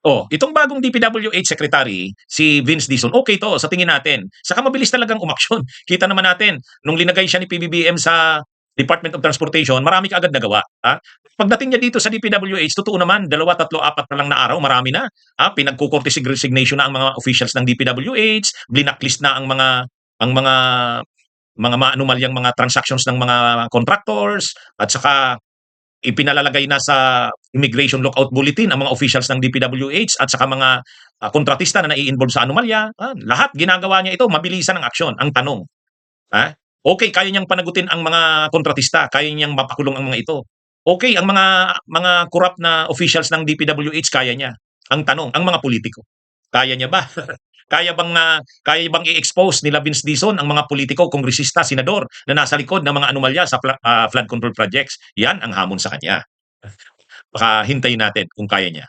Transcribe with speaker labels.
Speaker 1: Oh, itong bagong DPWH secretary, si Vince Dizon, okay 'to sa tingin natin. Saka mabilis talagang umaksyon. Kita naman natin nung linagay siya ni PBBM sa Department of Transportation, marami kaagad nagawa, Pagdating niya dito sa DPWH, totoo naman, 2, 3, 4 na lang na araw, marami na. Pinagco-courtesy resignation na ang mga officials ng DPWH, blinacklist na ang mga maanumalyang mga transactions ng mga contractors, at saka ipinalalagay na sa immigration lookout bulletin ang mga officials ng DPWH at saka mga kontratista na nai-involve sa anomalya. Lahat ginagawa niya ito, mabilisan ang aksyon. Ang tanong, okay, kaya niyang panagutin ang mga kontratista, kaya niyang mapakulong ang mga ito. Okay, ang mga corrupt na officials ng DPWH, kaya niya. Ang tanong, ang mga politiko, kaya niya ba? Kaya bang i-expose nila Vince Dizon ang mga politiko, kongresista, senador na nasa likod ng mga anomalya sa flood control projects? Yan ang hamon sa kanya. Baka hintayin natin kung kaya niya.